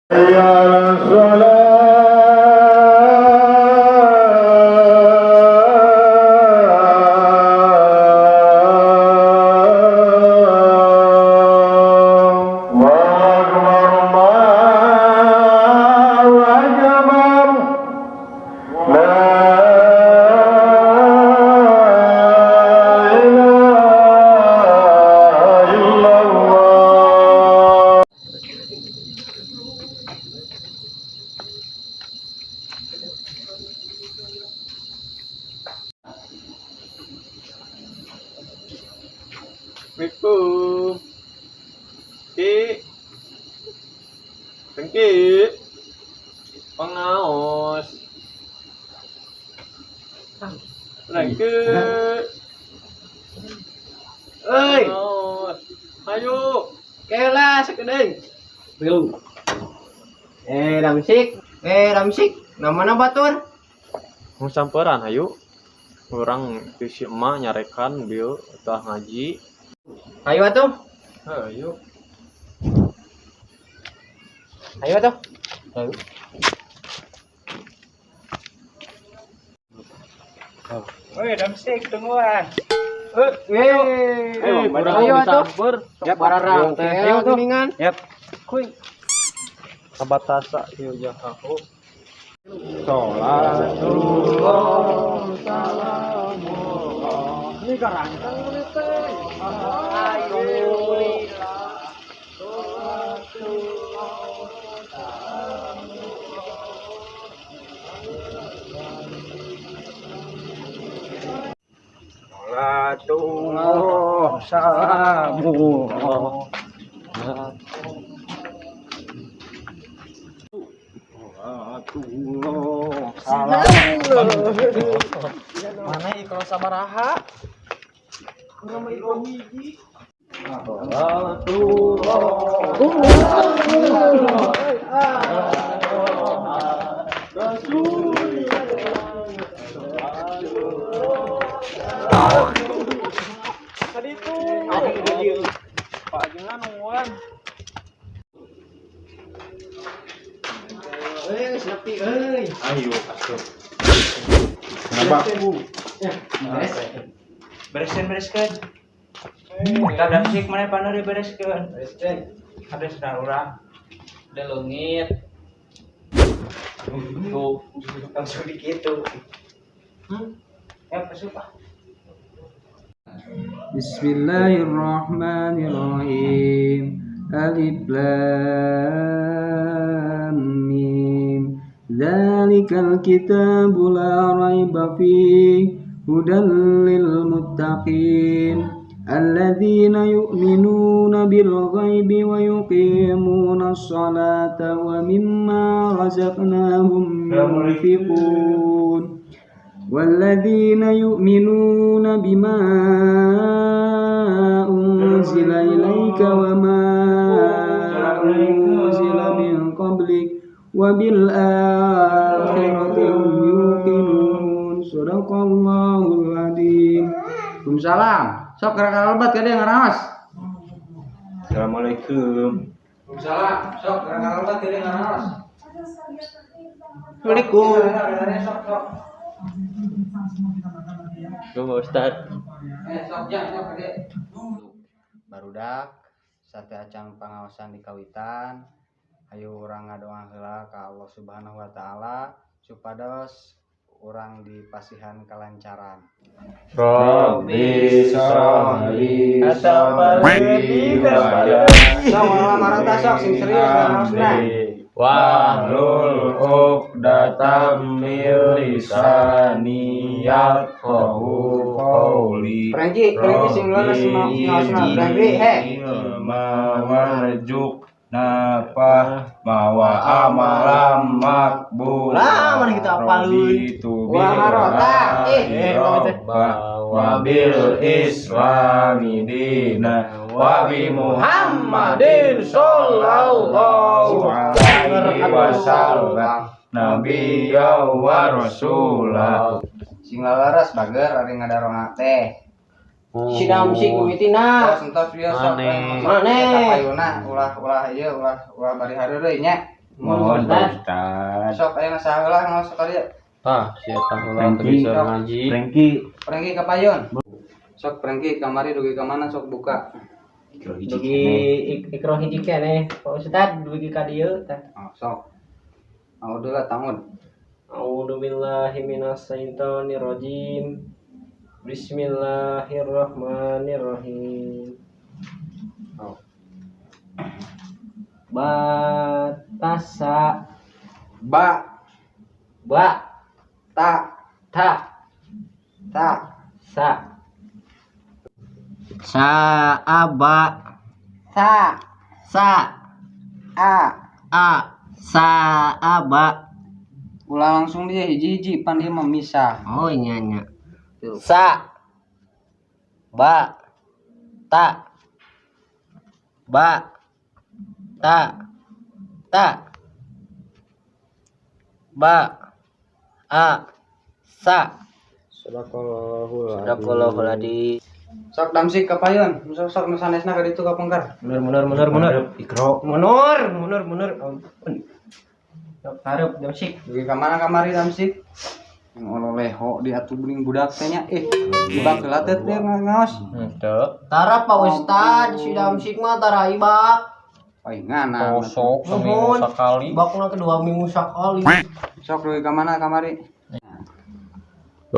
Assalamualaikum. Tengki. Pengaos. Tengki. Ơi, Ayo. kêu la sekedeng. Belum. Damsik. Nama batur. Mau samperan ayo. Orang itu si emak nyarekan bil tah ngaji. Ayo atuh. Ayo. Ayo atuh. Ayo. Woi, damsik tungguan. Ayo atuh. Ya bararang teh. Ayo kuningan. Yap. Kuy. Sabatasa ieu jahaho. Sholatullah salamullah. Ini garantang ini teh. Alhamdulillah. Sholatullah salamullah. Mana kalau sabaraha? Kurang mau ikut hiji. Tadi itu Pak jangan nungguan. Sepi euy. Ayo asup. Kenapa? Bereskan. Kita damsik mana panah dibereskan. Ada sedang urang. Udah lungit. Tuh, langsung dikitu. Ya, masuk Pak. Bismillahirrahmanirrahim. Alif Lam Mim. Dzalikal kitabu la raiba fihi hudal lil muttaqin alladzina yu'minuna bil ghaibi wa yuqimuna sholata wa mimma razaqnahum yunfiqun والذين يؤمنون بما أنزل إليك وما أنزل من قبلك وبالآخرة هم يوقنون صدق الله العظيم. Waalaikumsalam. Sok gerak lebat ka dia ngaraos. Assalamualaikum. Waalaikumsalam. Sok gerak lebat ka dia ngaraos. Assalamualaikum. Tunggu Ustaz. Barudak sate acang pangaosan di kawitan. Ayo urang ngadoa heula ka Allah Subhanahu wa taala supados urang dipasihan kelancaran. Rabbi sholli sadri Sok sing serius wahlul 'uqdatam min lisani yafqahu qawli. Prengki sing lana Prengki mawarjuk napa mawa amalam makbul. Lah, mana kita apalin? Wah, marota. Wabil islami dina wa bi Muhammadin sallallahu alaihi wasallam nabiyya wa rasulah. Sing laras bager ari ngadarona teh. Si damsik mitina. Sentos dia sok Maneh. payuna ulah ieu ulah bari hari deui nya. Mohon Ustaz. Ustaz. Sok aya saheula ngaos sakali. Si eta heula teu bisa ngaji. Prengki ka payon. Sok Prengki kamari dugi ka mana sok buka. Dugi ikro hiji keneh Pak Ustad dugi ka dieu teh. Oh, sok. Audzulah tamud. A'udzu billahi minasyaitonir rajim. Bismillahirrahmanirrahim. Oh. Batasa Ba ba ta ta ta sa aba sa sa a sa aba. ulah langsung dia hiji-hiji pan dia memisah. Oh nya sa ba ta ba ba a sa. Sadaqallahul adzim. Sok damsik ka payon. Sok nu sanesna ka ditu ka pengkar. Mundur. Ikro. Mundur. Ampun. Sok hareup damsik. Dugi ka mana kamari damsik? Yang ololeho di atuh bening budak teh nya. Budak teh latet dia ngaos. Teu. Tara Pak Ustad si damsik mah tara ibak. Paingana. Kosok seminggu sekali. Ibakna kedua minggu sekali. Sok dugi ka mana kamari?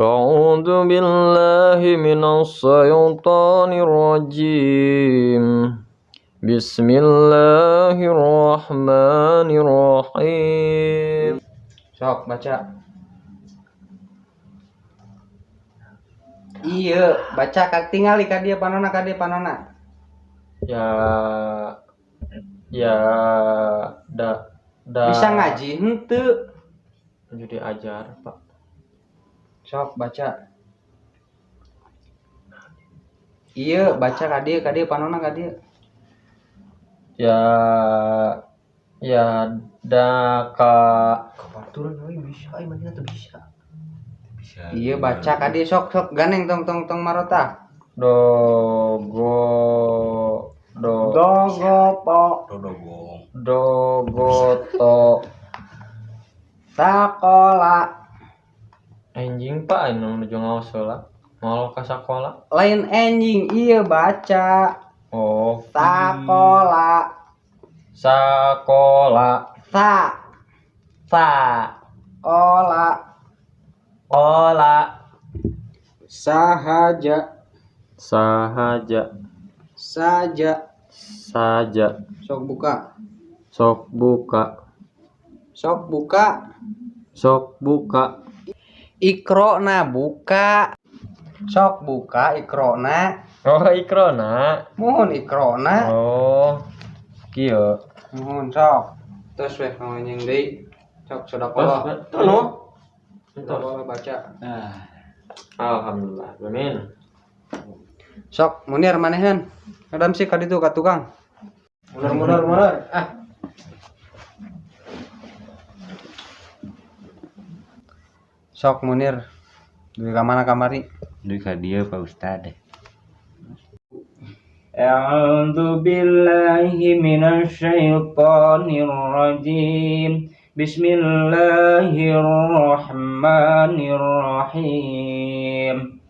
A'udzu billahi minasy syaithanir rajim. Bismillahirrahmanirrahim. Sok baca. Iya, baca kak tingali ka dia panona Ya da bisa ngaji henteu. Jadi ajar, Pak. Sok baca. Iya, baca ka dia panona ka dia. Ya da ka Turun euy bisa ai mana tuh bisa. Iya, baca ka dia sok ganeng tong marota. Dogoto Sakola. anjing Pak anu nuju ngaos heula. Mau ka sakola. Lain anjing, iya baca. Oh, Sakola. sakola. Kola. Saja. Sok buka. Ikrona buka. Sok buka ikrona. Oh, ikrona. Mohon ikrona. Oh, kieu. Mohon sok. Terus weh ngomongin deui. Sok sedekah. Sedekah baca. Alhamdulillah. Amin. Sok Munir manehan. Kadam sih ka ditu ka tukang. Mundur. Sok Munir. Dugi ka mana kamari? Dugi ka dieu Pak Ustad. A'udzu billahi minasy syaithanir rajim. Bismillahirrahmanirrahim.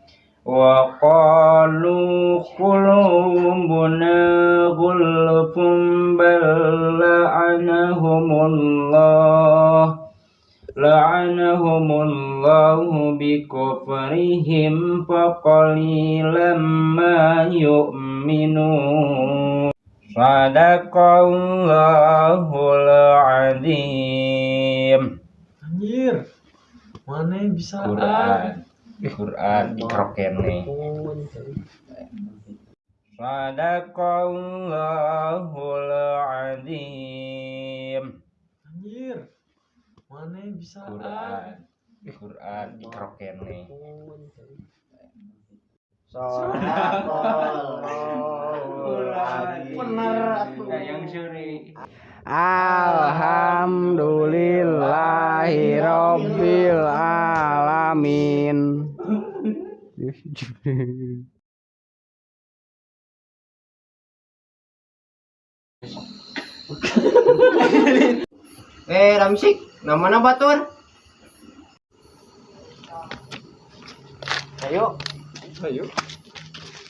Wa qalu qulubuna ghulfun bal la'anahumullahu bikufrihim faqalilan ma yu'minun. Sadaqallahul adzim. Anjir. Mana bisa Quran dikrokene. Sadaqallahul adzim. Anjir. Mana bisa Quran dikrokene. Bener atuh. Yang suri. Alhamdulillahirabbil alamin. Ramsik, namanya batur. Ayo.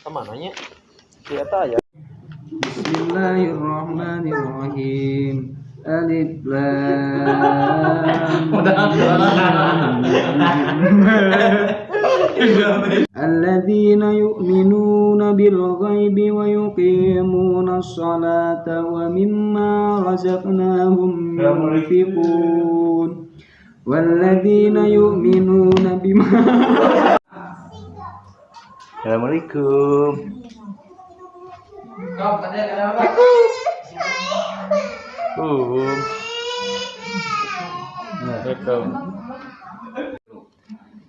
Kemana nya? Kita ya. Bismillahirrahmanirrahim. Alif Lam الذين يؤمنون بالغيب ويقيمون الصلاة ومما رزقناهم ينفقون والذين يؤمنون بما Assalamualaikum.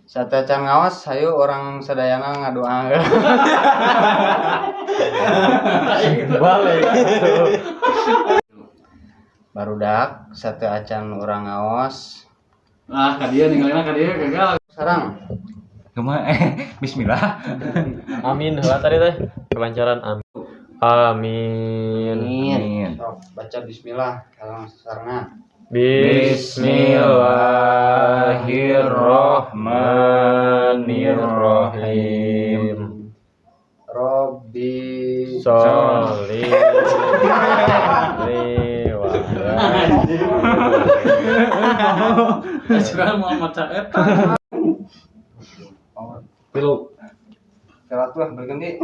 Sate can ngawas hayu orang sadayana ngadoa. Balik. Barudak sate acan orang ngawas. kadieu ninggalina kadieu gagal. Sarang. Kumaha bismillah. Amin heula tadi teh. Kelancaran amin. Amin. Amin. Sok baca bismillah kalau sarana. Bismillahirrahmanirrahim. Robbi Sholli Muhammad Said. Tilu. Kelat wah berganti.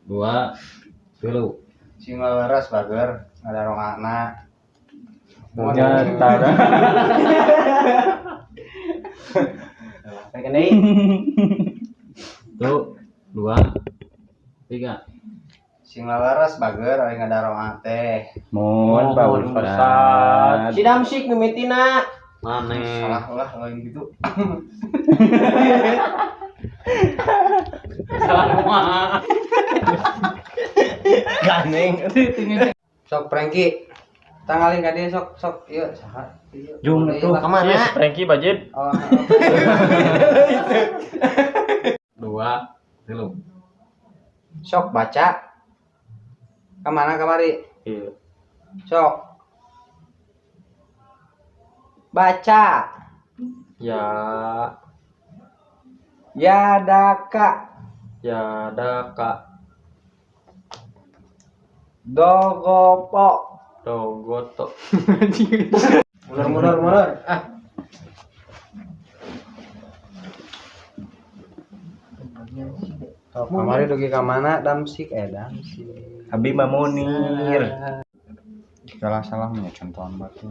2 tilu. Singal leres bager ngadarongana. Nyantara. Pengen deui. Tuh 2 3. Singal leres bager aya ngadarongana teh. Mohon Pak Mohon Ustaz. Ustaz. Si Damsik mimitina. Maneh. Salah ulah lain gitu. Ganeng. Sok Prengki. Tanggalin ka dieu sok ieu saha? Ieu. Jung Ieu tuh. lah. Kemana? Yes, Frankie Bajid. Oh, 2 tilu. sok baca. Kemana kamari? Iya. Sok. Baca. Ya, Yadaka. ya ada Kak Dogopo. Dogoto. Mundur. Ah, Sok kamari dugi ka mana? Damsik Damsik. Habib Mamunir. Salah-salah punya contohan batu.